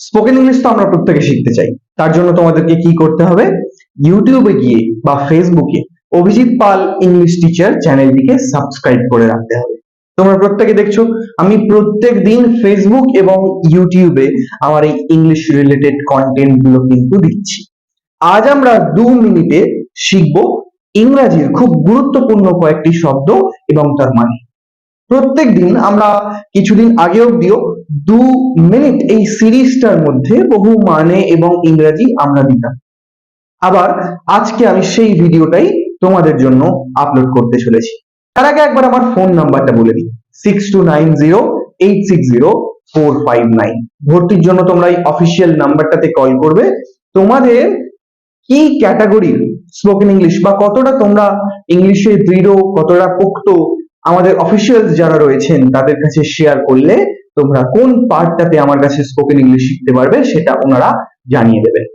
Spoken English তো আমরা প্রত্যেকে শিখতে চাই। তার জন্য তোমাদেরকে কি করতে হবে? ইউটিউবে গিয়ে বা ফেসবুকে অভিজিৎ পাল ইংলিশ টিচার চ্যানেলটিকে সাবস্ক্রাইব করে রাখতে হবে। তোমরা প্রত্যেকে দেখছো আমি প্রত্যেক দিন ফেসবুক এবং ইউটিউবে আমার এই ইংলিশ রিলেটেড কন্টেন্ট গুলো কিন্তু দিচ্ছি। আজ আমরা 2 মিনিটে শিখবো ইংরাজির খুব গুরুত্বপূর্ণ কয়েকটি শব্দ এবং তার মানে। প্রত্যেক দিন আমরা কিছুদিন আগে অব্দিও 2 মিনিট এই সিরিজটার মধ্যে বহু মানে এবং ইংরাজি আমরা দিতাম। আবার আজকে আমি সেই ভিডিওটাই তোমাদের জন্য আপলোড করতে চলেছি। তার আগে একবার আমার ফোন নাম্বারটা বলে দিই, 6290860459। ভর্তির জন্য তোমরা এই অফিসিয়াল নাম্বারটাতে কল করবে। তোমাদের কি ক্যাটাগরির স্পোকেন ইংলিশ বা কতটা তোমরা ইংলিশে দৃঢ়, কতটা পোক্ত, আমাদের অফিসিয়ালস যারা রয়েছেন তাদের কাছে শেয়ার করলে তোমরা কোন পার্টটাতে আমার কাছে স্পোকেন ইংলিশ শিখতে পারবে সেটা ওনারা জানিয়ে দেবেন।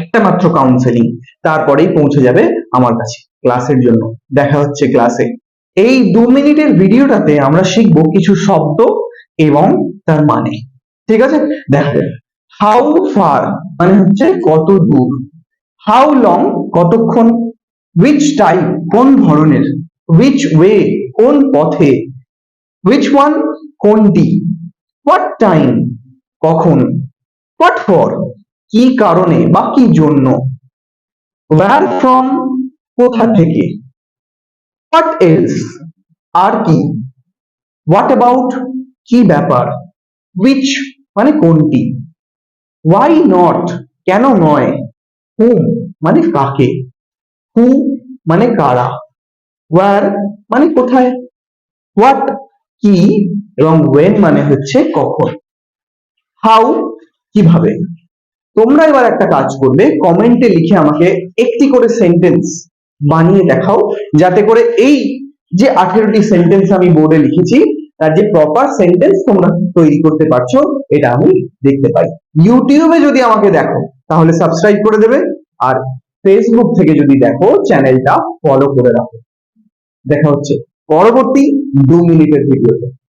একটা মাত্র কাউন্সেলিং, তারপরেই পৌঁছে যাবে আমার কাছে ক্লাসের জন্য। দেখা হচ্ছে ক্লাসে। এই 2 মিনিটের ভিডিওটাতে আমরা শিখবো কিছু শব্দ এবং তার মানে। ঠিক আছে, দেখো, হাউ ফার মানে হচ্ছে কত দূর, হাউ লং কতক্ষণ, which টাইপ কোন ধরনের, which ওয়ে কোন পথে, which one কোনটি, what টাইম কখন, what for কি কারণে বা কি জন্য, where from কোথা থেকে, what else আর কি, what about কি ব্যাপার, which মানে কোনটি, why not কেন নয়, whom মানে কাকে, who মানে কারা, where মানে কোথায়, what কি এবং when মানে হচ্ছে কখন, how কিভাবে। তোমরা এবার একটা কাজ করবে, কমেন্টে লিখে আমাকে একটি করে সেন্টেন্স বানিয়ে দেখাও, যাতে করে এই যে 18টি সেন্টেন্স আমি বোর্ডে লিখেছি তার যে প্রপার সেন্টেন্স তোমরা তৈরি করতে পারছো এটা আমি দেখতে পাই। ইউটিউবে যদি আমাকে দেখো তাহলে সাবস্ক্রাইব করে দেবে, আর ফেসবুক থেকে যদি দেখো চ্যানেলটা ফলো করে রাখো। দেখা হচ্ছে পরবর্তী 2 মিনিটের ভিডিওতে।